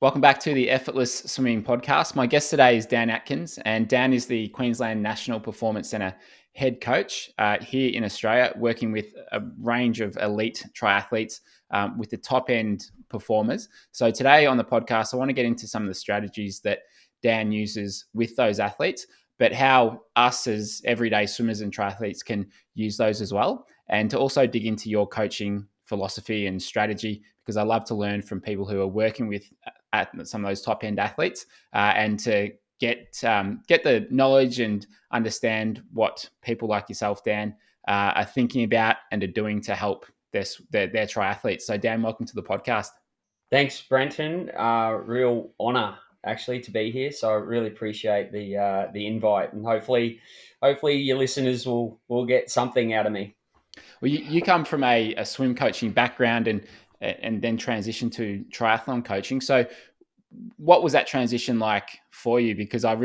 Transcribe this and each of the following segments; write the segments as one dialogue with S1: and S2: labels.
S1: Welcome back to the Effortless Swimming Podcast. My guest today is Dan Atkins, and Dan is the Queensland National Performance Centre head coach here in Australia, working with a range of elite triathletes with the top end performers. So, today on the podcast, I want to get into some of the strategies that Dan uses with those athletes, but how us as everyday swimmers and triathletes can use those as well, and to also dig into your coaching philosophy and strategy because I love to learn from people who are working with at some of those top end athletes and to get the knowledge and understand what people like yourself, Dan, are thinking about and are doing to help their triathletes. So, Dan, welcome to the podcast.
S2: Thanks, Brenton. Real honour actually to be here. So I really appreciate the invite, and hopefully your listeners will get something out of me.
S1: Well, you come from a swim coaching background and then transition to triathlon coaching. So, what was that transition like for you? Because I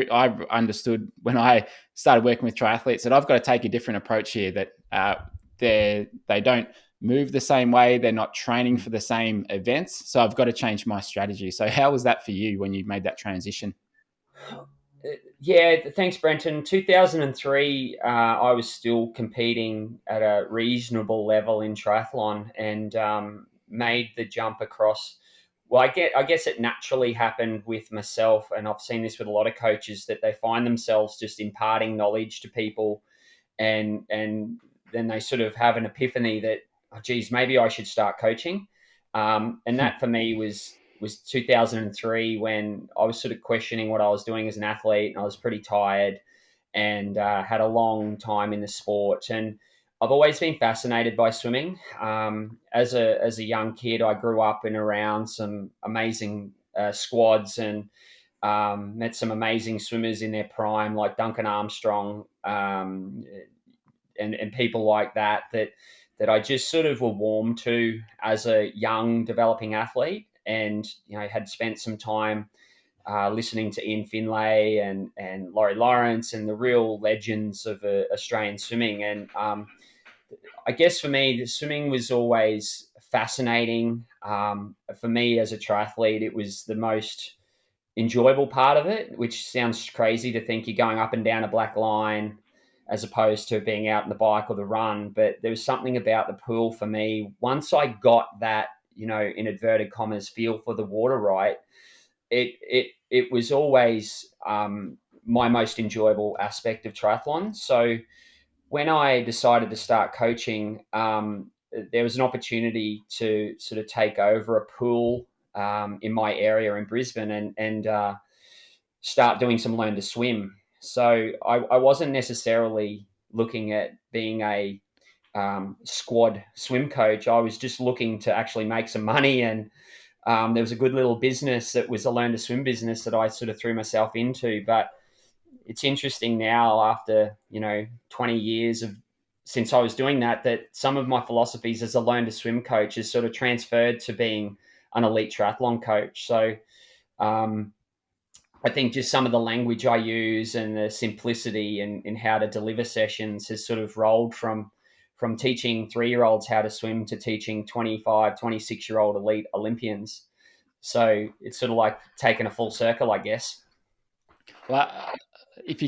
S1: understood when I started working with triathletes that I've got to take a different approach here. That they don't move the same way. They're not training for the same events. So I've got to change my strategy. So how was that for you when you made that transition?
S2: Yeah, thanks, Brenton. 2003, I was still competing at a reasonable level in triathlon, and made the jump across. Well, I guess it naturally happened with myself, and I've seen this with a lot of coaches that they find themselves just imparting knowledge to people, and then they sort of have an epiphany that, oh, geez, maybe I should start coaching. And that for me was 2003, when I was sort of questioning what I was doing as an athlete, and I was pretty tired, and had a long time in the sport. And I've always been fascinated by swimming. As a young kid, I grew up in around some amazing squads, and met some amazing swimmers in their prime, like Duncan Armstrong, and people like that I just sort of were warm to as a young developing athlete, and had spent some time listening to Ian Finlay and Laurie Lawrence and the real legends of Australian swimming. And I guess for me, the swimming was always fascinating. For me as a triathlete, it was the most enjoyable part of it, which sounds crazy to think you're going up and down a black line as opposed to being out in the bike or the run. But there was something about the pool for me. Once I got that, in inverted commas, feel for the water right, it was always my most enjoyable aspect of triathlon. So when I decided to start coaching, there was an opportunity to sort of take over a pool in my area in Brisbane, and start doing some learn to swim. So I wasn't necessarily looking at being a squad swim coach. I was just looking to actually make some money, and there was a good little business that was a learn to swim business that I sort of threw myself into. But it's interesting now, after 20 years of since I was doing that some of my philosophies as a learn to swim coach has sort of transferred to being an elite triathlon coach. So um, I think just some of the language I use and the simplicity in how to deliver sessions has sort of rolled from teaching 3-year-olds how to swim to teaching 25, 26-year-old elite Olympians. So it's sort of like taking a full circle, I guess.
S1: Well, if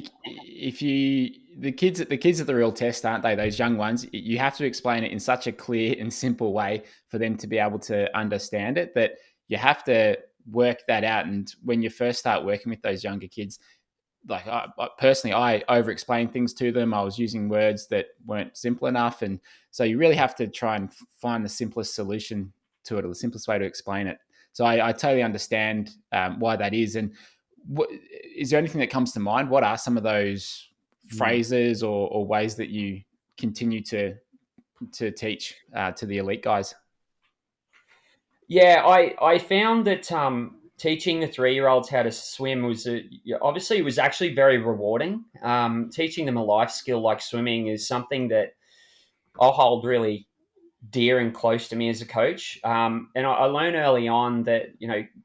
S1: you the kids are the real test, aren't they? Those young ones, you have to explain it in such a clear and simple way for them to be able to understand it. That you have to work that out. And when you first start working with those younger kids, like personally, I over explained things to them. I was using words that weren't simple enough, and so you really have to try and find the simplest solution to it, or the simplest way to explain it. So I totally understand why that is. And what, is there anything that comes to mind? What are some of those
S2: Mm.
S1: phrases or ways that you continue to teach to the elite guys?
S2: Yeah, I found that teaching the 3-year-olds how to swim obviously it was actually very rewarding. Teaching them a life skill like swimming is something that I'll hold really dear and close to me as a coach. And I learned early on that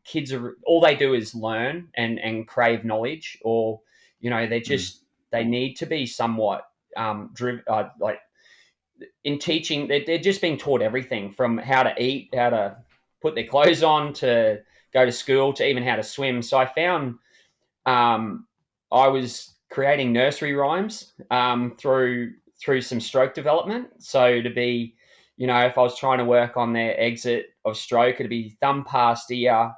S2: kids are all they do is learn and crave knowledge, or they
S1: Mm.
S2: just they need to be somewhat driven. Like in teaching, they're just being taught everything from how to eat, how to put their clothes on, to go to school to even how to swim. So I found I was creating nursery rhymes through some stroke development. So to be, if I was trying to work on their exit of stroke, it'd be thumb past ear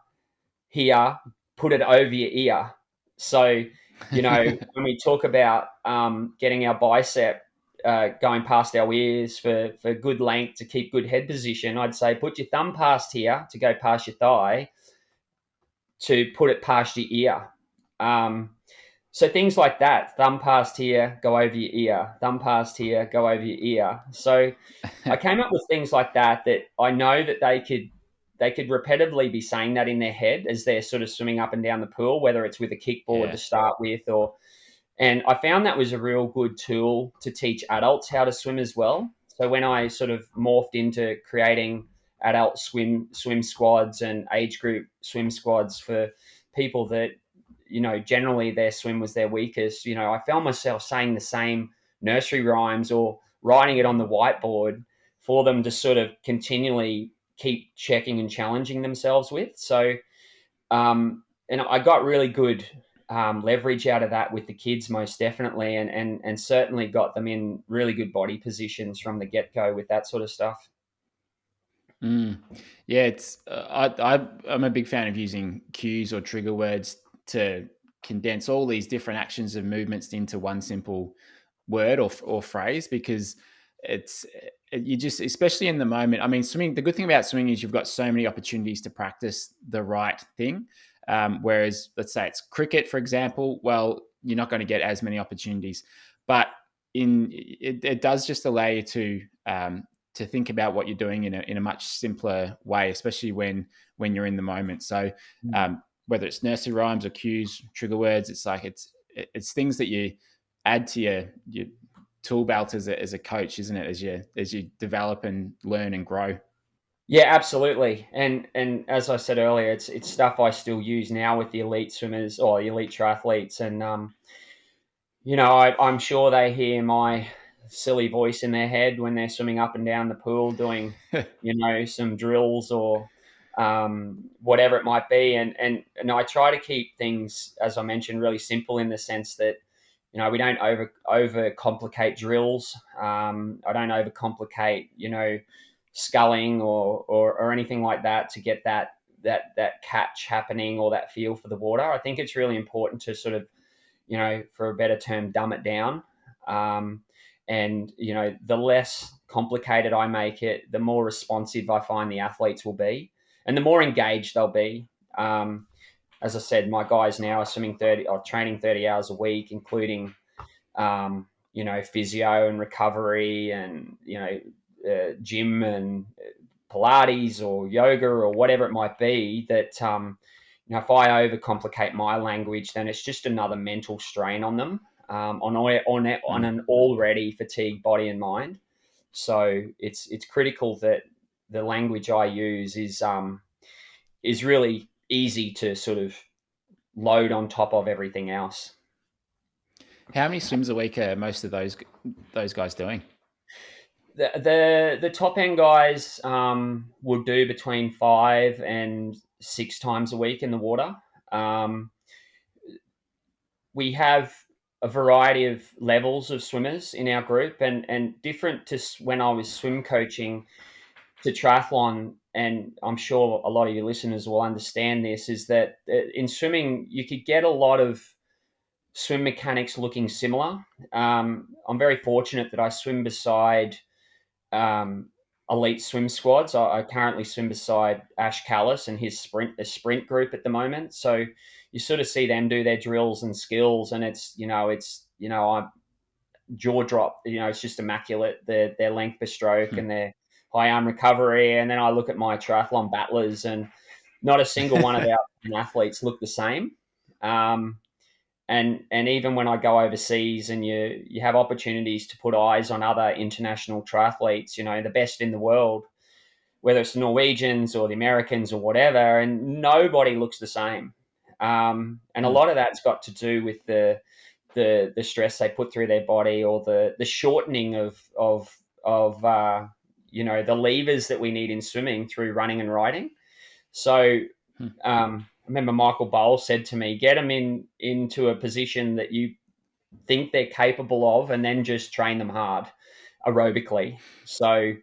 S2: here, put it over your ear. So, when we talk about getting our bicep going past our ears for good length to keep good head position, I'd say put your thumb past here to go past your thigh to put it past your ear. So things like that, thumb past here, go over your ear, thumb past here, go over your ear. So I came up with things like that I know that they could repetitively be saying that in their head as they're sort of swimming up and down the pool, whether it's with a kickboard to
S1: Yeah.
S2: start with and I found that was a real good tool to teach adults how to swim as well. So when I sort of morphed into creating adult swim squads and age group swim squads for people that, generally their swim was their weakest, I found myself saying the same nursery rhymes or writing it on the whiteboard for them to sort of continually keep checking and challenging themselves with. So, and I got really good leverage out of that with the kids, most definitely, and certainly got them in really good body positions from the get go with that sort of stuff.
S1: Mm. Yeah, it's I'm a big fan of using cues or trigger words to condense all these different actions and movements into one simple word or phrase, because it's you just, especially in the moment. I mean, swimming. The good thing about swimming is you've got so many opportunities to practice the right thing. Whereas, let's say it's cricket, for example. Well, you're not going to get as many opportunities, but it does just allow you to think about what you're doing in a much simpler way, especially when you're in the moment. So
S2: Mm.
S1: whether it's nursery rhymes or cues, trigger words, it's like it's things that you add to your tool belt as a coach, isn't it? As you develop and learn and grow.
S2: Yeah, absolutely. And as I said earlier, it's stuff I still use now with the elite swimmers or the elite triathletes, and I'm sure they hear my silly voice in their head when they're swimming up and down the pool doing, some drills or whatever it might be. And I try to keep things, as I mentioned, really simple in the sense that, we don't over complicate drills. I don't overcomplicate, sculling or anything like that to get that catch happening or that feel for the water. I think it's really important to sort of, for a better term, dumb it down. Um, and, the less complicated I make it, the more responsive I find the athletes will be and the more engaged they'll be. As I said, my guys now are swimming 30 or training 30 hours a week, including, physio and recovery and, gym and Pilates or yoga or whatever it might be that, if I overcomplicate my language, then it's just another mental strain on them, on
S1: Mm.
S2: an already fatigued body and mind. So it's critical that the language I use is really easy to sort of load on top of everything else.
S1: How many swims a week are most of those guys doing?
S2: The top end guys will do between 5 and 6 times a week in the water. Um, we have a variety of levels of swimmers in our group, and different to when I was swim coaching to triathlon. And I'm sure a lot of your listeners will understand this, is that in swimming you could get a lot of swim mechanics looking similar. I'm very fortunate that I swim beside um, elite swim squads. I currently swim beside Ash Callis and his sprint group at the moment. So you sort of see them do their drills and skills, and I'm jaw drop. It's just immaculate. Their length per stroke and their high arm recovery. And then I look at my triathlon battlers, and not a single one of our athletes look the same. Um, and even when I go overseas and you have opportunities to put eyes on other international triathletes, the best in the world, whether it's the Norwegians or the Americans or whatever, and nobody looks the same. And a
S1: Mm.
S2: lot of that's got to do with the stress they put through their body, or the shortening of the levers that we need in swimming through running and riding. So
S1: Hmm.
S2: I remember Michael Bowles said to me, "Get them into a position that you think they're capable of, and then just train them hard aerobically." So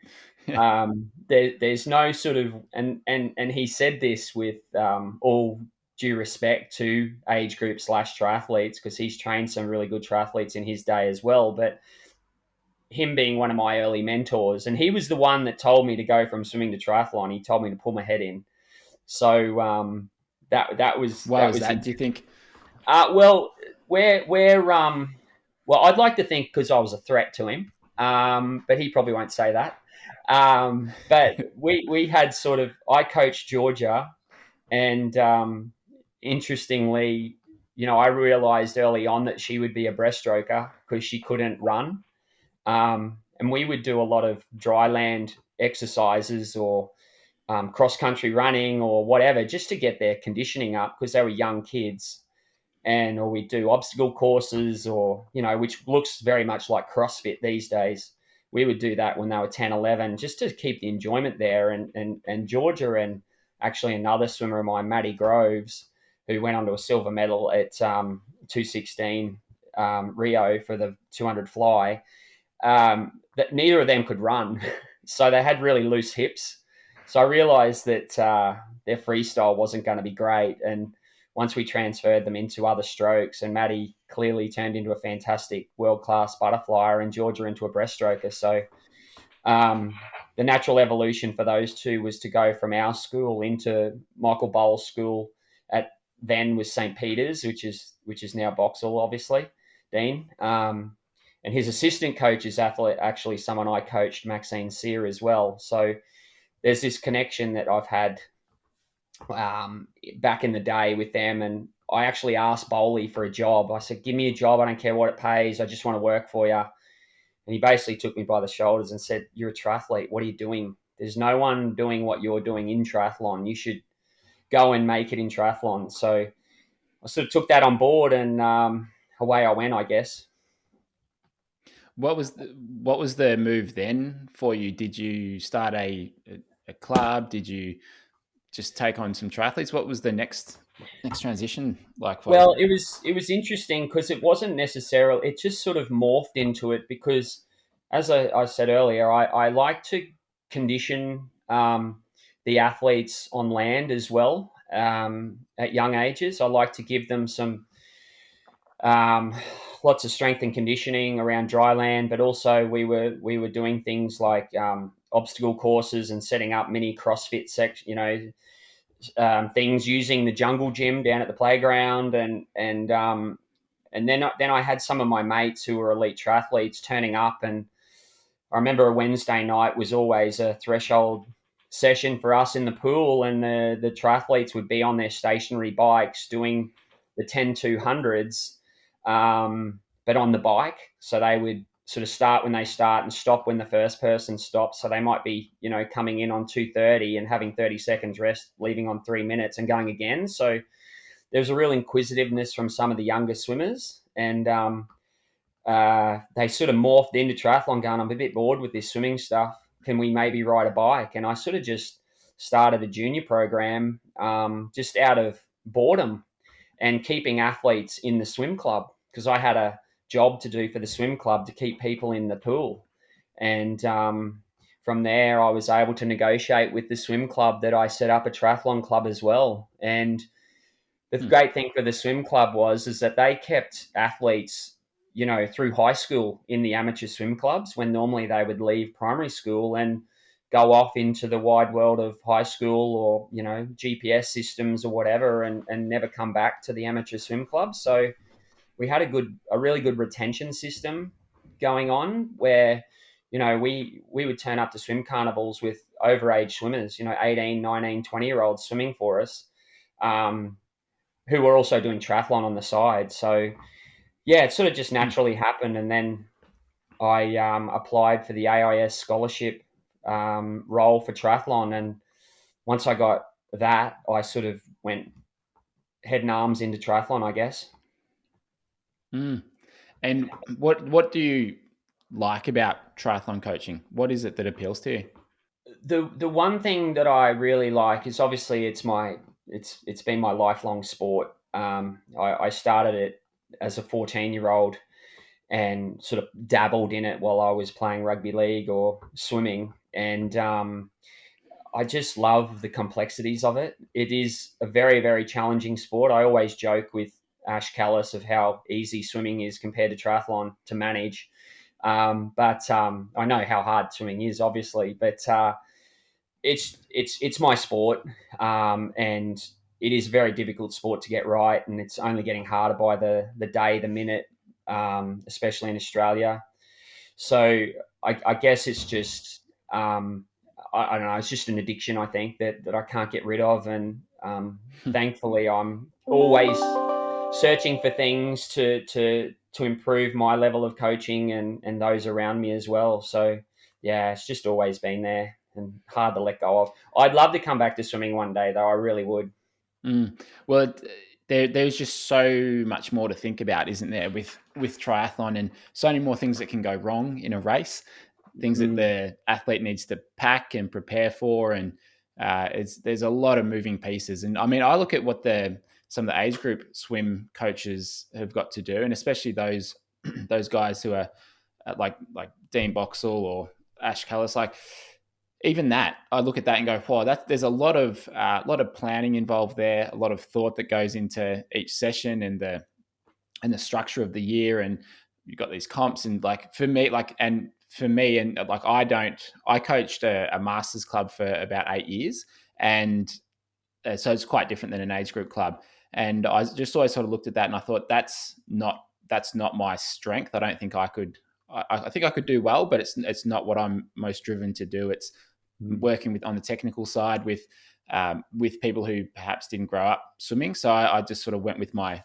S2: there's no sort of and he said this with all due respect to age group / triathletes, because he's trained some really good triathletes in his day as well. But him being one of my early mentors, and he was the one that told me to go from swimming to triathlon. He told me to pull my head in. So that was
S1: Why was that, do you think?
S2: well, well, I'd like to think because I was a threat to him, but he probably won't say that. But we had sort of I coached Georgia, and interestingly, I realised early on that she would be a breaststroker because she couldn't run, and we would do a lot of dry land exercises or cross country running or whatever just to get their conditioning up because they were young kids, or we do obstacle courses, or which looks very much like CrossFit these days. We would do that when they were 10, 11, just to keep the enjoyment there. And Georgia, and actually another swimmer of mine, Maddie Groves, who went on to a silver medal at 216 Rio for the 200 fly, that neither of them could run. So they had really loose hips. So I realized that their freestyle wasn't going to be great. And once we transferred them into other strokes, and Maddie clearly turned into a fantastic world-class butterflyer and Georgia into a breaststroker. So the natural evolution for those two was to go from our school into Michael Bowles' school at then was St. Peter's, which is now Boxall, obviously, Dean. And his assistant coach is athlete, actually someone I coached, Maxine Sear, as well. So there's this connection that I've had back in the day with them. And I actually asked Bowley for a job. I said, "Give me a job. I don't care what it pays. I just want to work for you." And he basically took me by the shoulders and said, "You're a triathlete. What are you doing? There's no one doing what you're doing in triathlon. You should go and make it in triathlon." So I sort of took that on board, and away I went, I guess.
S1: What was the move then for you? Did you start a club? Did you just take on some triathletes? What was the next transition like for you?
S2: Well, it was interesting because it wasn't necessarily. It just sort of morphed into it because, as I said earlier, I like to condition the athletes on land as well at young ages. I like to give them some um, lots of strength and conditioning around dry land, but also we were doing things like obstacle courses and setting up mini CrossFit things using the jungle gym down at the playground, and then I had some of my mates who were elite triathletes turning up, and I remember a Wednesday night was always a threshold session for us in the pool, and the triathletes would be on their stationary bikes doing the 10 200s, but on the bike. So they would sort of start when they start and stop when the first person stops. So they might be, coming in on 2:30 and having 30 seconds rest, leaving on 3 minutes and going again. So there's a real inquisitiveness from some of the younger swimmers, and they sort of morphed into triathlon, going, "I'm a bit bored with this swimming stuff. Can we maybe ride a bike?" And I sort of just started a junior program just out of boredom and keeping athletes in the swim club, because I had a job to do for the swim club to keep people in the pool. And from there, I was able to negotiate with the swim club that I set up a triathlon club as well. And the
S1: Hmm.
S2: great thing for the swim club is that they kept athletes, through high school in the amateur swim clubs, when normally they would leave primary school and go off into the wide world of high school, or GPS systems or whatever, and never come back to the amateur swim club. So we had a really good retention system going on, where we would turn up to swim carnivals with overage swimmers, 18, 19, 20 year olds swimming for us, um, who were also doing triathlon on the side. So yeah, it sort of just
S1: Hmm.
S2: naturally happened, and then I applied for the AIS scholarship role for triathlon, and once I got that, I sort of went head and arms into triathlon, I guess.
S1: Mm. And what do you like about triathlon coaching? What is it that appeals to you?
S2: The one thing that I really like is, obviously, it's my it's been my lifelong sport. I started it as a 14-year-old and sort of dabbled in it while I was playing rugby league or swimming. And I just love the complexities of it. It is a very, very challenging sport. I always joke with Ash Callis of how easy swimming is compared to triathlon to manage. But I know how hard swimming is, obviously. But it's my sport, and it is a very difficult sport to get right, and it's only getting harder by the day, the minute, especially in Australia. So I guess it's just I don't know. It's just an addiction, I think, that I can't get rid of, and thankfully, I'm always searching for things to improve my level of coaching and those around me as well. So yeah, it's just always been there and hard to let go of. I'd love to come back to swimming one day, though. I really would.
S1: Well, there's just so much more to think about, isn't there, with triathlon, and so many more things that can go wrong in a race, things that
S2: Mm,
S1: the athlete needs to pack and prepare for, and there's a lot of moving pieces. And I mean, I look at what some of the age group swim coaches have got to do, and especially those those guys who are like Dean Boxall or Ash Callis, like even that, I look at that and go, "Wow, there's a lot of planning involved there, a lot of thought that goes into each session and the structure of the year." And you've got these comps, and for me, and like I coached a masters club for about 8 years, and so it's quite different than an age group club. And I just always sort of looked at that and I thought that's not my strength. I don't think I could. I think I could do well, but it's not what I'm most driven to do. It's
S2: mm,
S1: working with on the technical side with people who perhaps didn't grow up swimming. So I just sort of went with my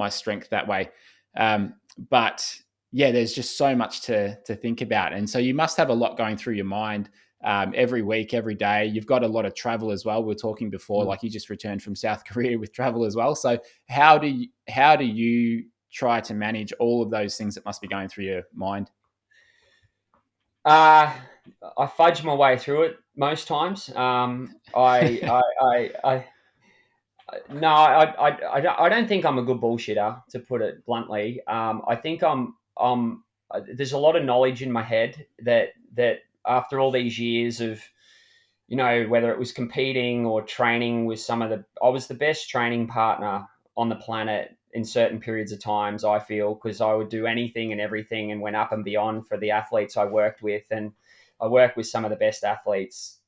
S1: strength that way. But yeah, there's just so much to think about, and so you must have a lot going through your mind every week, every day. You've got a lot of travel as well. We were talking before,
S2: mm.
S1: like you just returned from South Korea with travel as well. So how do you try to manage all of those things that must be going through your mind?
S2: Uh, I fudge my way through it most times. I no, I don't think I'm a good bullshitter, to put it bluntly. I think there's a lot of knowledge in my head that after all these years of, whether it was competing or training with I was the best training partner on the planet in certain periods of times, I feel, because I would do anything and everything and went up and beyond for the athletes I worked with. And I worked with some of the best athletes,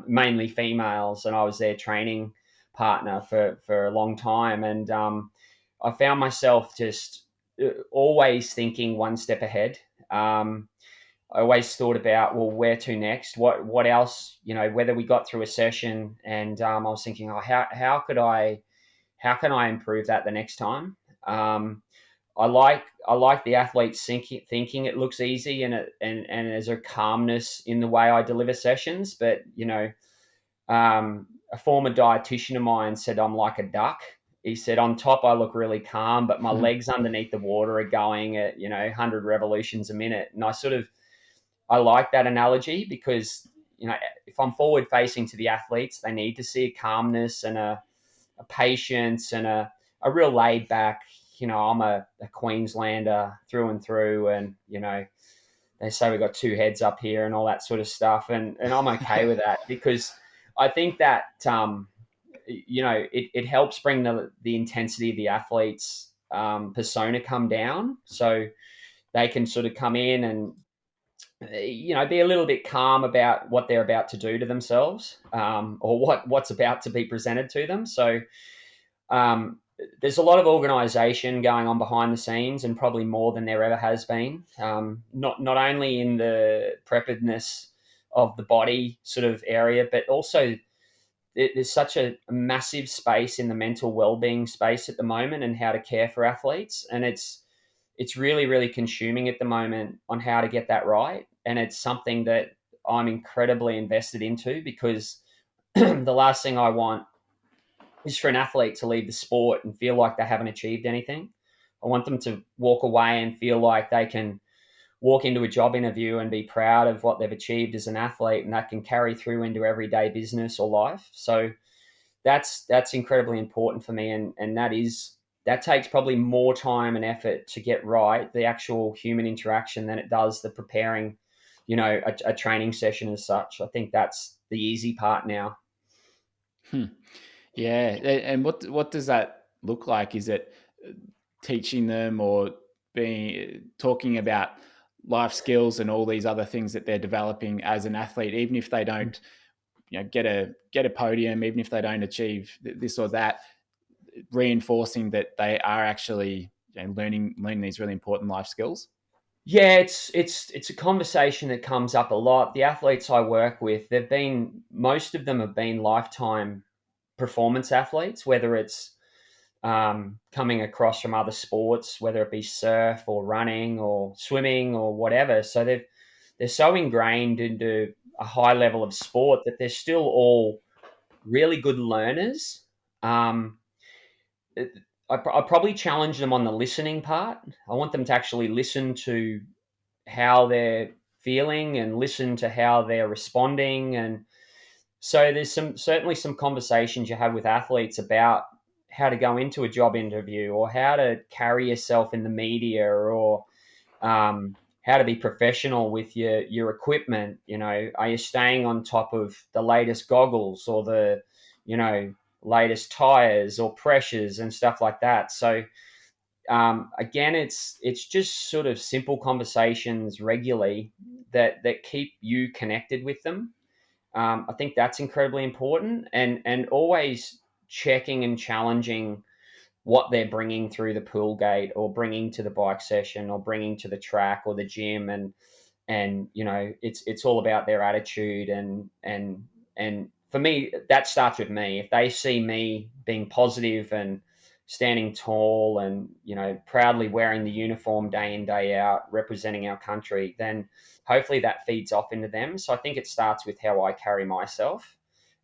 S2: mainly females, and I was their training partner for a long time. And I found myself just always thinking one step ahead. I always thought about, well, where to next? What else? Whether we got through a session, and I was thinking, oh, how can I improve that the next time? I like the athletes thinking it looks easy, and there's a calmness in the way I deliver sessions. But a former dietitian of mine said I'm like a duck. He said on top I look really calm, but my legs underneath the water are going at 100 revolutions a minute, and I like that analogy because if I'm forward facing to the athletes, they need to see a calmness and a patience and a real laid back. I'm a Queenslander through and through, and they say we got two heads up here and all that sort of stuff, and I'm okay with that because I think that it helps bring the intensity of the athletes persona come down, so they can sort of come in and be a little bit calm about what they're about to do to themselves, or what's about to be presented to them. So um, there's a lot of organisation going on behind the scenes, and probably more than there ever has been. Not only in the preparedness of the body sort of area, but also there's such a massive space in the mental well-being space at the moment, and how to care for athletes, and it's really, really consuming at the moment on how to get that right. And it's something that I'm incredibly invested into because the last thing I want is for an athlete to leave the sport and feel like they haven't achieved anything. I want them to walk away and feel like they can walk into a job interview and be proud of what they've achieved as an athlete, and that can carry through into everyday business or life. So that's incredibly important for me, and that takes probably more time and effort to get right, the actual human interaction, than it does the preparing, a training session as such. I think that's the easy part now.
S1: Hmm. Yeah, and what does that look like? Is it teaching them or being talking about life skills and all these other things that they're developing as an athlete, even if they don't, get a podium, even if they don't achieve this or that, reinforcing that they are actually learning these really important life skills?
S2: Yeah, it's a conversation that comes up a lot. The athletes I work with, most of them have been lifetime performance athletes, whether it's coming across from other sports, whether it be surf or running or swimming or whatever. So they're so ingrained into a high level of sport that they're still all really good learners. Um, I probably challenge them on the listening part. I want them to actually listen to how they're feeling and listen to how they're responding. And so there's certainly some conversations you have with athletes about how to go into a job interview, or how to carry yourself in the media, or how to be professional with your equipment. Are you staying on top of the latest goggles, or the you know latest tires or pressures and stuff like that? So again, it's just sort of simple conversations regularly that keep you connected with them. I think that's incredibly important, and always checking and challenging what they're bringing through the pool gate, or bringing to the bike session, or bringing to the track or the gym. And it's all about their attitude. And for me, that starts with me. If they see me being positive and standing tall, and proudly wearing the uniform day in day out, representing our country, then hopefully that feeds off into them. So I think it starts with how I carry myself.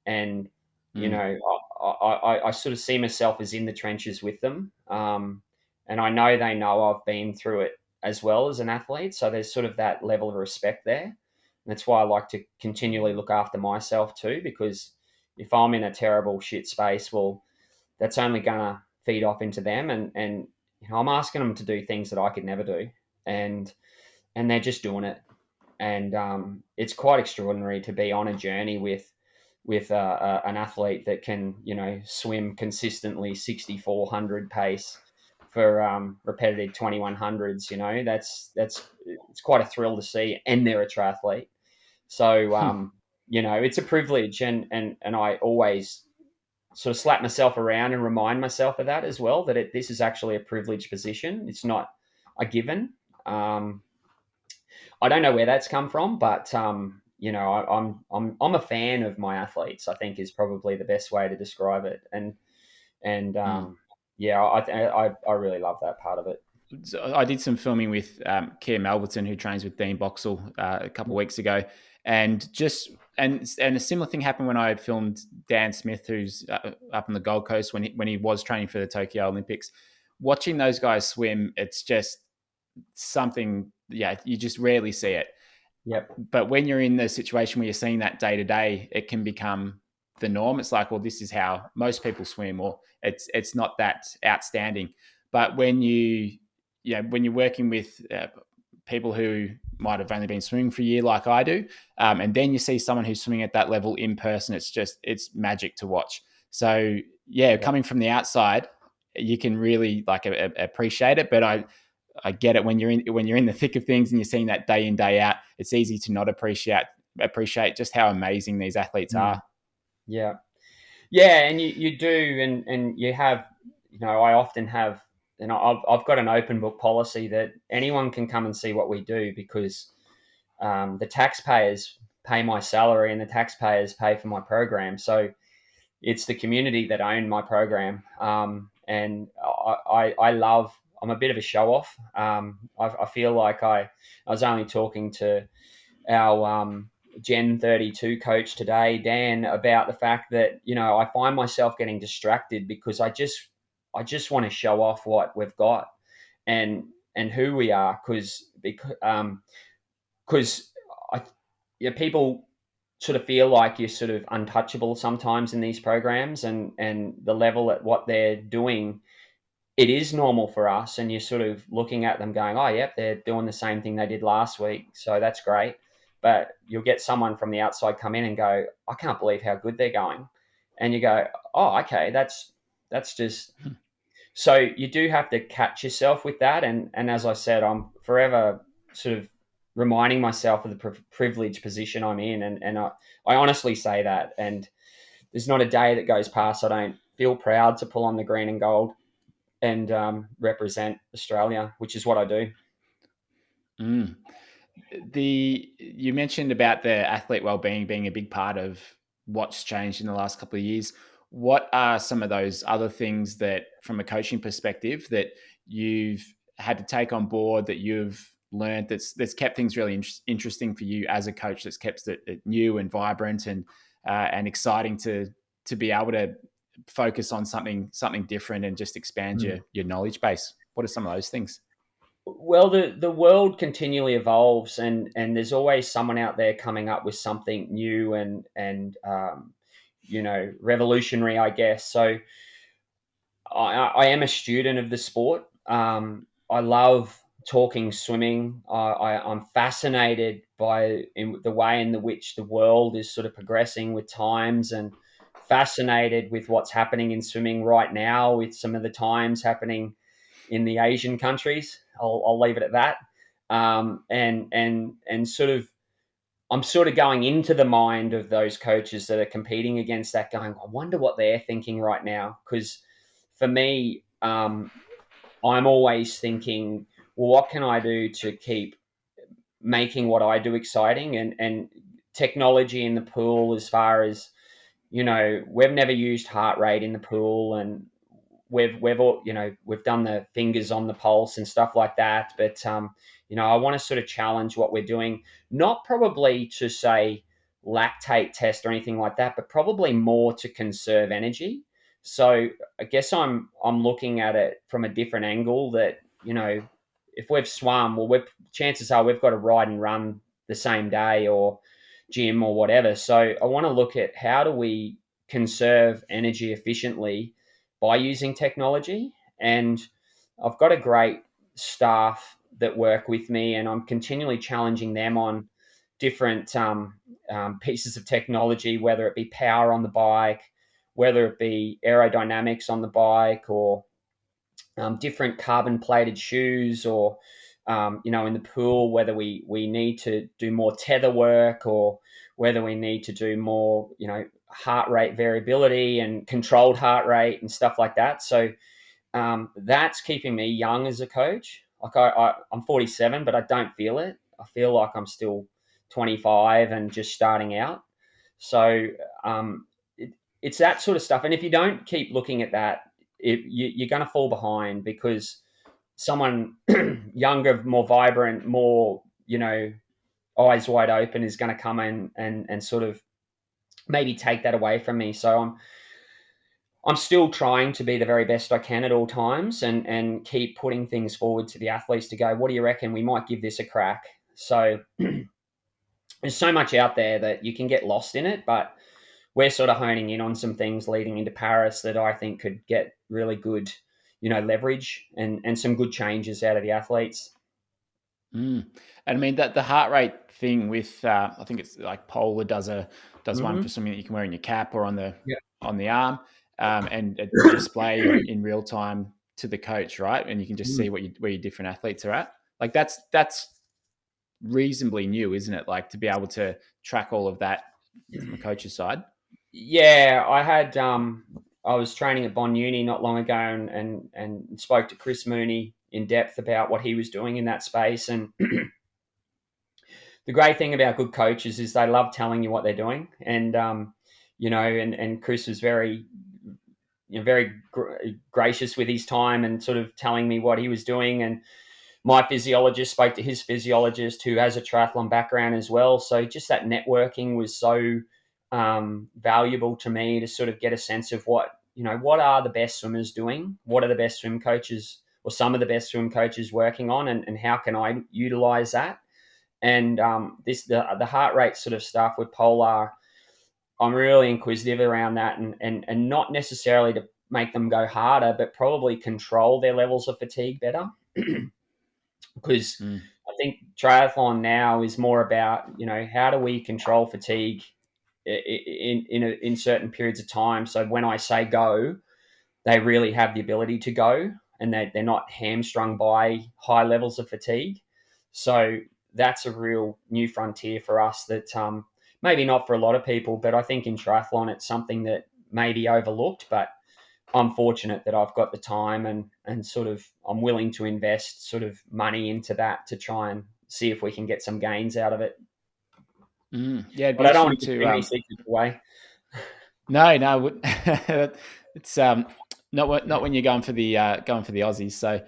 S2: And
S1: Mm.
S2: I sort of see myself as in the trenches with them. And I know they know I've been through it as well as an athlete. So there's sort of that level of respect there. And that's why I like to continually look after myself too, because if I'm in a terrible shit space, well, that's only going to feed off into them. And I'm asking them to do things that I could never do. And, and they're just doing it. And it's quite extraordinary to be on a journey with an athlete that can swim consistently 6,400 pace for repetitive 2100s. That's it's quite a thrill to see, and they're a triathlete. So it's a privilege, and I always sort of slap myself around and remind myself of that as well, that this is actually a privileged position. It's not a given. I don't know where that's come from, but I'm a fan of my athletes, I think, is probably the best way to describe it. And
S1: Mm.
S2: yeah, I really love that part of it.
S1: So I did some filming with Keir Malverton, who trains with Dean Boxall, a couple of weeks ago, and and a similar thing happened when I filmed Dan Smith, who's up on the Gold Coast when he was training for the Tokyo Olympics. Watching those guys swim, it's just something. Yeah, you just rarely see it.
S2: Yep.
S1: But when you're in the situation where you're seeing that day to day, it can become the norm. It's like, well, this is how most people swim, or it's not that outstanding. But when you're working with people who might have only been swimming for a year, like I do, and then you see someone who's swimming at that level in person, it's magic to watch. So yeah,
S2: Yep.
S1: coming from the outside, you can really appreciate it. But I get it when you're in the thick of things and you're seeing that day in day out. It's easy to not appreciate just how amazing these athletes
S2: Mm.
S1: are.
S2: Yeah. Yeah, and you do, and you have, I often have, I've got an open book policy that anyone can come and see what we do, because the taxpayers pay my salary, and the taxpayers pay for my program. So it's the community that own my program. And I love, I'm a bit of a show off. I feel like I was only talking to our Gen 32 coach today, Dan, about the fact that, I find myself getting distracted because I just want to show off what we've got, and who we are, because I, yeah, people sort of feel like you're sort of untouchable sometimes in these programs, and the level at what they're doing, it is normal for us, and you're sort of looking at them going, oh yep, they're doing the same thing they did last week, so that's great. But you'll get someone from the outside come in and go, I can't believe how good they're going, and you go, oh okay, that's just, so you do have to catch yourself with that. And as I said, I'm forever sort of reminding myself of the privileged position I'm in, and I honestly say that. And there's not a day that goes past I don't feel proud to pull on the green and gold and represent Australia, which is what I do.
S1: Mm. You mentioned about the athlete well-being being a big part of what's changed in the last couple of years. What are some of those other things that, from a coaching perspective, that you've had to take on board, that you've learned, that's kept things really interesting for you as a coach, that's kept it new and vibrant and exciting to be able to focus on something different and just expand
S2: Mm.
S1: your knowledge base? What are some of those things?
S2: Well, the world continually evolves, and there's always someone out there coming up with something new and revolutionary, I guess. So I am a student of the sport. I love talking swimming. I'm fascinated by the way in which the world is sort of progressing with times, and fascinated with what's happening in swimming right now with some of the times happening in the Asian countries. I'll leave it at that. And sort of, I'm sort of going into the mind of those coaches that are competing against that, going, I wonder what they're thinking right now. Because for me, I'm always thinking, well, what can I do to keep making what I do exciting? And technology in the pool, as far as, we've never used heart rate in the pool, and we've all, we've done the fingers on the pulse and stuff like that. But I want to sort of challenge what we're doing, not probably to say lactate test or anything like that, but probably more to conserve energy. So I guess I'm looking at it from a different angle, that if we've swum, well, chances are we've got to ride and run the same day, or gym or whatever. So I want to look at, how do we conserve energy efficiently by using technology. And I've got a great staff that work with me, and I'm continually challenging them on different pieces of technology, whether it be power on the bike, whether it be aerodynamics on the bike, or different carbon plated shoes, or in the pool, whether we need to do more tether work, or whether we need to do more heart rate variability and controlled heart rate and stuff like that. So that's keeping me young as a coach. Like I'm 47, but I don't feel it. I feel like I'm still 25 and just starting out. So it's that sort of stuff. And if you don't keep looking at that, you're going to fall behind, because someone younger, more vibrant, more eyes wide open is going to come in and sort of maybe take that away from me. So I'm still trying to be the very best I can at all times, and keep putting things forward to the athletes to go, what do you reckon? We might give this a crack. So there's so much out there that you can get lost in it, but we're sort of honing in on some things leading into Paris that I think could get really good, leverage and some good changes out of the athletes.
S1: Mm. And I mean that the heart rate thing with I think it's like Polar does one for
S2: Mm-hmm.
S1: something that you can wear in your cap or
S2: Yeah.
S1: on the arm, and a display in real time to the coach, right? And you can just see where your different athletes are at. Like that's reasonably new, isn't it? Like to be able to track all of that from a coach's side.
S2: Yeah, I was training at Bond Uni not long ago, and spoke to Chris Mooney in depth about what he was doing in that space. And the great thing about good coaches is they love telling you what they're doing. And and Chris was very very gracious with his time, and sort of telling me what he was doing. And my physiologist spoke to his physiologist, who has a triathlon background as well. So just that networking was so valuable to me, to sort of get a sense of what are the best swimmers doing, what are the best swim coaches, or some of the best swim coaches working on, and how can I utilize that. And the heart rate sort of stuff with Polar, I'm really inquisitive around that, and not necessarily to make them go harder, but probably control their levels of fatigue better. Because
S1: Mm.
S2: I think triathlon now is more about, how do we control fatigue in certain periods of time. So when I say go, they really have the ability to go, and they're not hamstrung by high levels of fatigue. So that's a real new frontier for us that, maybe not for a lot of people, but I think in triathlon it's something that may be overlooked. But I'm fortunate that I've got the time, and sort of I'm willing to invest sort of money into that to try and see if we can get some gains out of it.
S1: Yeah, it'd
S2: But
S1: be
S2: I don't
S1: interesting
S2: want to give
S1: to
S2: too many secrets away.
S1: no, it's not when you're going for the Aussies. So,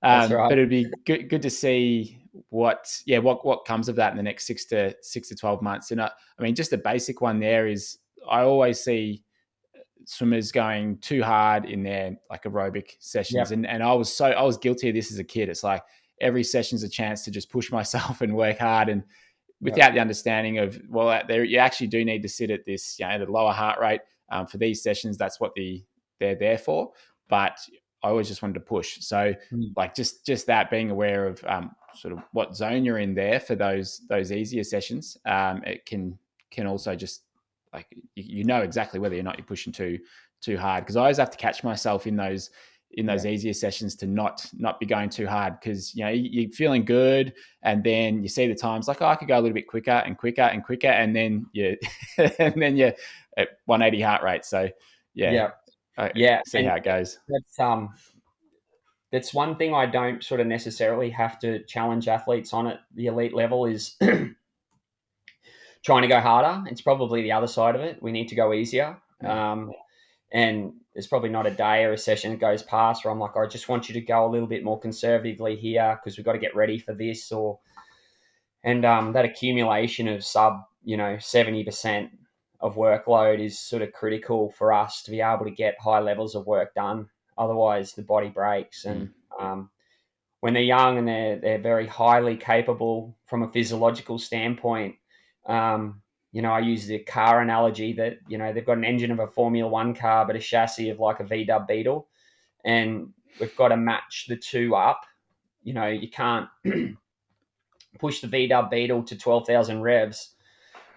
S2: That's right.
S1: but it'd be good to see what comes of that in the next 6 to 12 months. And I mean, just a basic one there is I always see swimmers going too hard in their like aerobic sessions,
S2: Yep.
S1: and I was guilty of this as a kid. It's like every session's a chance to just push myself and work hard, and
S2: Yep.
S1: without the understanding of, well, there you actually do need to sit at this, the lower heart rate for these sessions. That's what they're there for. But I always just wanted to push. So
S2: Mm.
S1: like just that, being aware of sort of what zone you're in there for those easier sessions, it can also just like you know exactly whether or not you're pushing too hard, because I always have to catch myself in those
S2: Yeah.
S1: easier sessions to not be going too hard, because you're feeling good, and then you see the times like, oh, I could go a little bit quicker and quicker and quicker, and then you and then you're at 180 heart rate. So yeah,
S2: Yeah.
S1: I
S2: Yeah.
S1: see
S2: And
S1: how it goes.
S2: that's one thing I don't sort of necessarily have to challenge athletes on at the elite level is trying to go harder. It's probably the other side of it. We need to go easier.
S1: Yeah.
S2: And there's probably not a day or a session that goes past where I'm like, I just want you to go a little bit more conservatively here because we've got to get ready for this. And that accumulation of 70% of workload is sort of critical for us to be able to get high levels of work done. Otherwise, the body breaks.
S1: Mm.
S2: And when they're young and they're very highly capable from a physiological standpoint, I use the car analogy that they've got an engine of a Formula One car, but a chassis of like a VW Beetle, and we've got to match the two up. You can't push the VW Beetle to 12,000 revs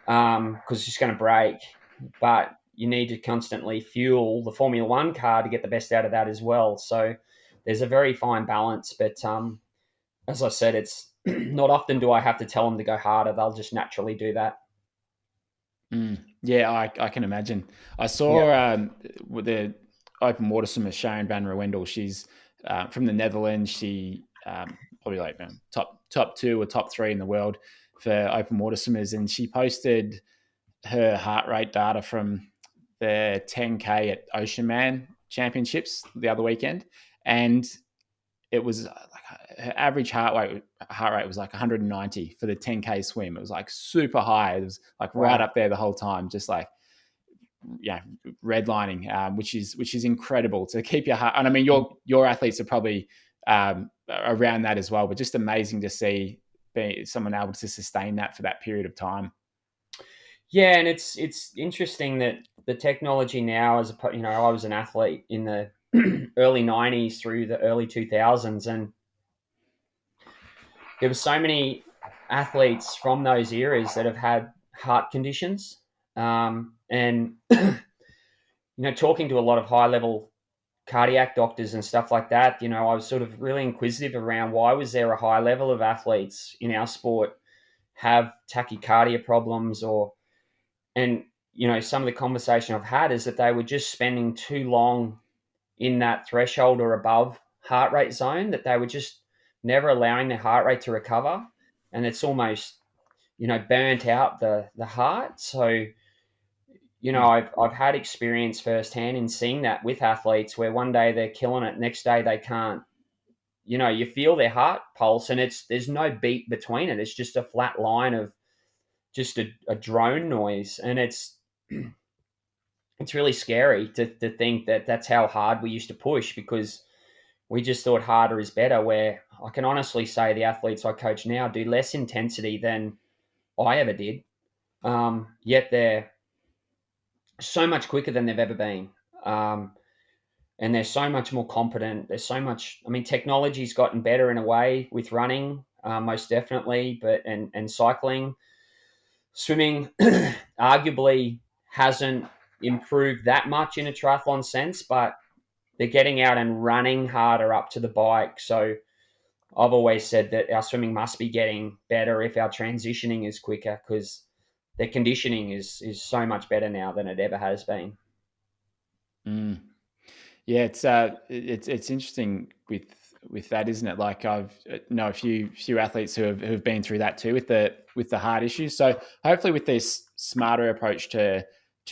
S2: because it's just going to break. But you need to constantly fuel the Formula One car to get the best out of that as well. So there's a very fine balance. But as I said, it's not often do I have to tell them to go harder. They'll just naturally do that.
S1: Yeah, I can imagine. I
S2: Yeah.
S1: saw with the open water swimmer Sharon van Rowendel. She's from the Netherlands. She probably like top two or top three in the world for open water swimmers, and she posted her heart rate data from the 10K at Ocean Man Championships the other weekend, and it was like her average heart rate was like 190 for the 10K swim. It was like super high. It was like right
S2: Wow.
S1: up there the whole time, just like yeah, redlining, which is incredible to keep your heart. And I mean, your athletes are probably around that as well, but just amazing to see someone able to sustain that for that period of time.
S2: Yeah, and it's interesting that the technology now, I was an athlete in the early '90s through the early 2000s, and there were so many athletes from those eras that have had heart conditions, and talking to a lot of high level cardiac doctors and stuff like that. I was sort of really inquisitive around why was there a high level of athletes in our sport have tachycardia problems, and some of the conversation I've had is that they were just spending too long in that threshold or above heart rate zone, that they were just never allowing their heart rate to recover, and it's almost burnt out the heart. So
S1: Mm.
S2: I've had experience firsthand in seeing that with athletes where one day they're killing it, next day they can't. You feel their heart pulse, and there's no beat between it. It's just a flat line of just a drone noise, and it's really scary to think that that's how hard we used to push, because we just thought harder is better, where I can honestly say the athletes I coach now do less intensity than I ever did. Yet they're so much quicker than they've ever been. Um, and they're so much more competent. There's so much, I mean, technology's gotten better in a way with running, most definitely, but, and cycling. Swimming arguably hasn't improved that much in a triathlon sense, but they're getting out and running harder up to the bike. So I've always said that our swimming must be getting better if our transitioning is quicker, because their conditioning is so much better now than it ever has been.
S1: Mm. Yeah, it's interesting with that, isn't it? Like I've know a few athletes who've been through that too with the heart issues. So hopefully with this smarter approach to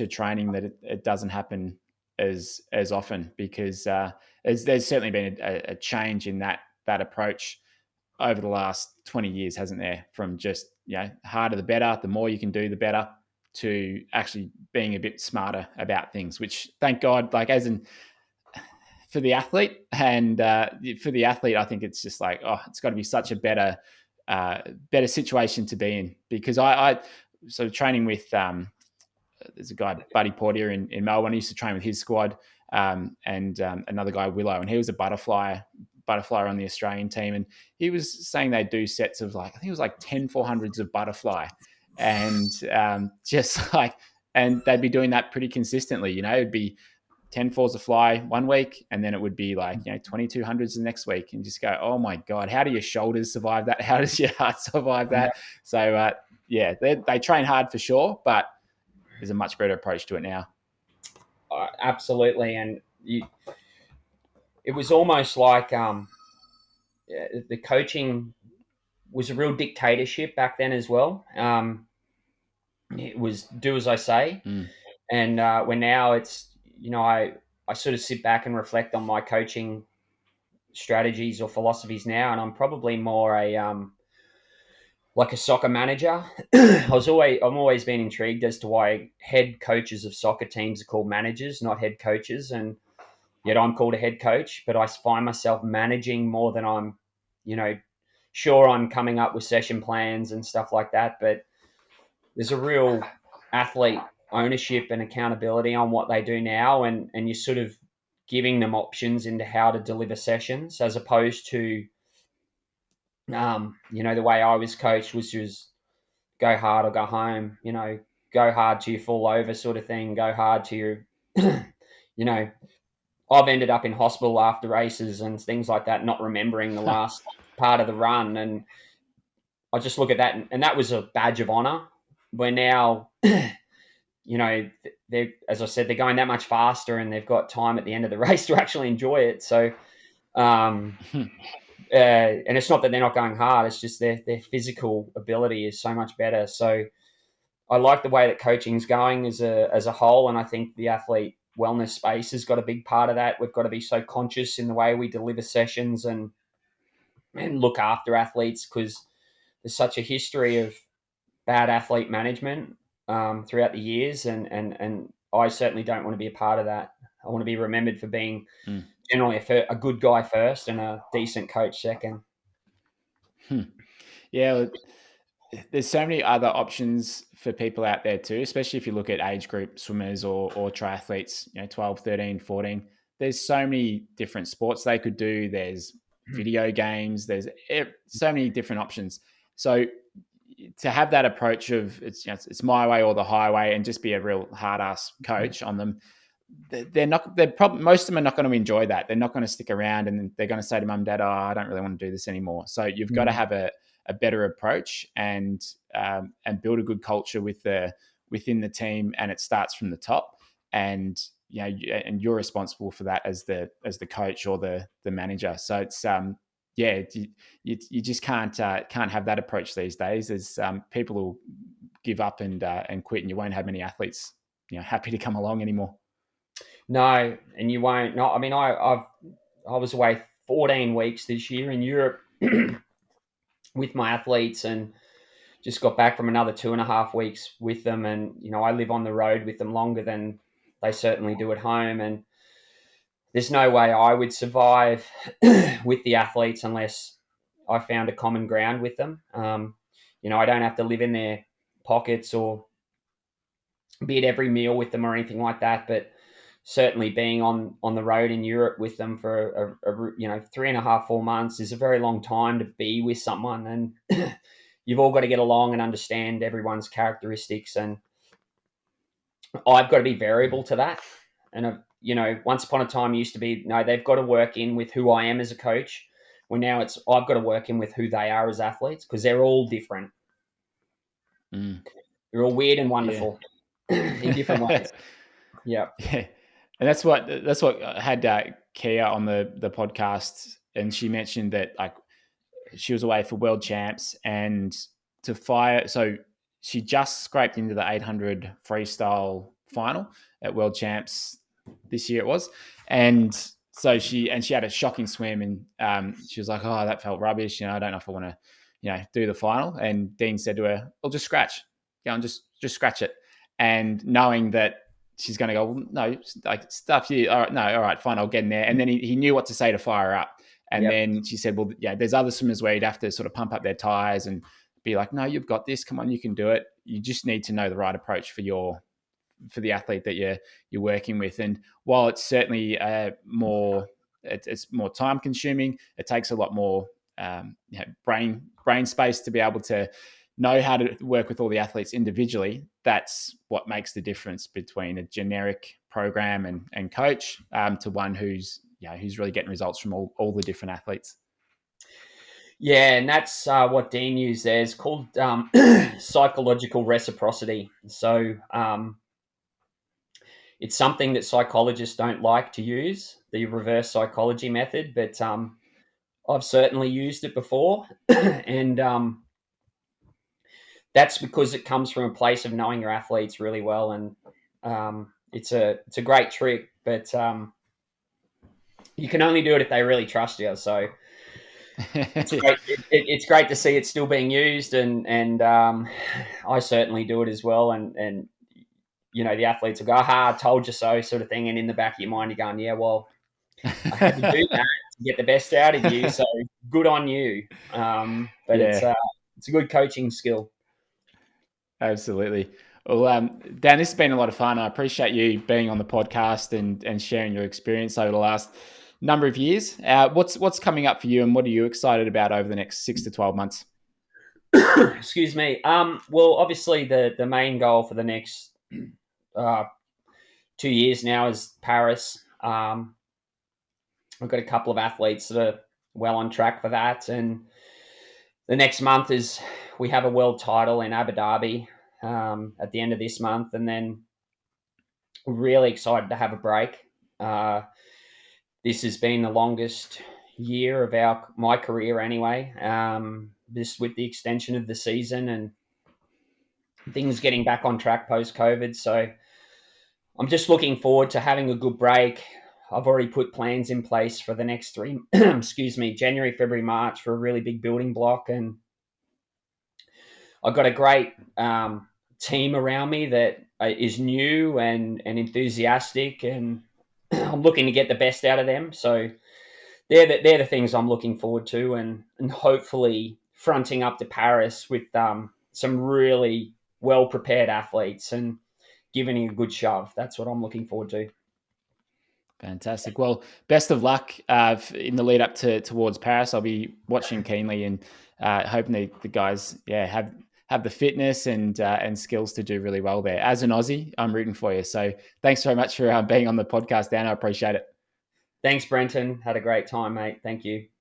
S1: training that it doesn't happen as often, because there's certainly been a change in that approach over the last 20 years, hasn't there? From just, harder the better, the more you can do the better, to actually being a bit smarter about things, which thank God, like as in for the athlete and for the athlete, I think it's just like, oh, it's got to be such a better situation to be in, because I sort of training with there's a guy, Buddy Portier in Melbourne. I used to train with his squad, and another guy, Willow, and he was a butterflyer on the Australian team, and he was saying they do sets of like, I think it was like 10 400s of butterfly, and just like, and they'd be doing that pretty consistently. It'd be 10 fours a fly one week, and then it would be like 2200s the next week, and just go, oh my god, how do your shoulders survive that? How does your heart survive that? So yeah, they train hard for sure, but there's a much better approach to it now.
S2: Absolutely, and it was almost like the coaching was a real dictatorship back then as well. It was do as I say,
S1: Mm.
S2: and when now it's, I sort of sit back and reflect on my coaching strategies or philosophies now, and I'm probably more a like a soccer manager. I'm always been intrigued as to why head coaches of soccer teams are called managers, not head coaches, and yet I'm called a head coach. But I find myself managing more than I'm, you know, sure, I'm coming up with session plans and stuff like that, but there's a real athlete ownership and accountability on what they do now, and you're sort of giving them options into how to deliver sessions, as opposed to the way I was coached was just go hard or go home, go hard to you fall over sort of thing, go hard to your you know I've ended up in hospital after races and things like that, not remembering the last part of the run, and I just look at that, and that was a badge of honor. Where now, they're, as I said, they're going that much faster, and they've got time at the end of the race to actually enjoy it. So, and it's not that they're not going hard; it's just their physical ability is so much better. So, I like the way that coaching's going as a whole, and I think the athlete wellness space has got a big part of that. We've got to be so conscious in the way we deliver sessions and look after athletes, because there's such a history of bad athlete management throughout the years, and I certainly don't want to be a part of that. I want to be remembered for being
S1: Mm.
S2: generally a good guy first and a decent coach second.
S1: Yeah, there's so many other options for people out there too, especially if you look at age group swimmers or triathletes, 12, 13, 14. There's so many different sports they could do. There's video games. There's so many different options. So to have that approach of it's my way or the highway, and just be a real hard ass coach on them, they're probably, most of them are not going to enjoy that. They're not going to stick around, and they're going to say to mum and dad, oh, I don't really want to do this anymore. So you've got to have a better approach, and build a good culture within the team, and it starts from the top. And and you're responsible for that as the coach or the manager. So it's you just can't have that approach these days. As people will give up and quit, and you won't have many athletes happy to come along anymore.
S2: No, and you won't. No, I mean, I was away 14 weeks this year in Europe with my athletes, and just got back from another 2.5 weeks with them. And I live on the road with them longer than they certainly do at home, and there's no way I would survive with the athletes unless I found a common ground with them. I don't have to live in their pockets or be at every meal with them or anything like that, but certainly being on the road in Europe with them for 3.5 4 months is a very long time to be with someone, and you've all got to get along and understand everyone's characteristics, and I've got to be variable to that. And once upon a time used to be, no, they've got to work in with who I am as a coach. Well, now it's I've got to work in with who they are as athletes, because they're all different. They're all weird and
S1: Yeah.
S2: wonderful in different ways. Yeah.
S1: Yeah. And that's what I had Kia on the podcast, and she mentioned that like she was away for world champs and to fire. So she just scraped into the 800 freestyle final at world champs this year it was. And so she had a shocking swim, and she was like, oh, that felt rubbish. I don't know if I want to, do the final. And Dean said to her, well, just scratch, go and just scratch it. And knowing that she's going to go, well, no, like stuff you, all right, no, all right, fine, I'll get in there. And then he knew what to say to fire her up. And
S2: Yep.
S1: then she said, well, yeah, there's other swimmers where you'd have to sort of pump up their tires and be like, no, you've got this. Come on, you can do it. You just need to know the right approach for the athlete that you're working with. And while it's certainly it's more time consuming, it takes a lot more brain space to be able to know how to work with all the athletes individually. That's what makes the difference between a generic program and coach to one who's really getting results from all the different athletes.
S2: Yeah, and that's what Dean used there. It's called psychological reciprocity. So it's something that psychologists don't like to use, the reverse psychology method, but I've certainly used it before. And that's because it comes from a place of knowing your athletes really well. And it's a great trick, but you can only do it if they really trust you. So it's great. It's great to see it still being used, and I certainly do it as well. And the athletes will go, "Aha, I told you so," sort of thing. And in the back of your mind, you're going, "Yeah, well, I had to do that to get the best out of you. So good on you." But
S1: Yeah,
S2: it's a good coaching skill.
S1: absolutely. Well, Dan, this has been a lot of fun. I appreciate you being on the podcast and sharing your experience over the last number of years. What's coming up for you, and what are you excited about over the next 6 to 12 months?
S2: Excuse me. Well, obviously the main goal for the next uh, 2 years now is Paris. I've got a couple of athletes that are well on track for that, and the next month is we have a world title in Abu Dhabi at the end of this month, and then we're really excited to have a break. Uh, this has been the longest year of my career anyway. This with the extension of the season and things getting back on track post COVID. So I'm just looking forward to having a good break. I've already put plans in place for the next three, excuse me, January, February, March for a really big building block. And I've got a great team around me that is new and enthusiastic, and I'm looking to get the best out of them. So they're the things I'm looking forward to, and hopefully fronting up to Paris with some really well prepared athletes and giving a good shove. That's what I'm looking forward to.
S1: Fantastic. Well, best of luck in the lead up towards Paris. I'll be watching keenly and hoping the guys, have the fitness and skills to do really well there. As an Aussie, I'm rooting for you. So thanks very much for being on the podcast, Dan. I appreciate it.
S2: Thanks, Brenton. Had a great time, mate. Thank you.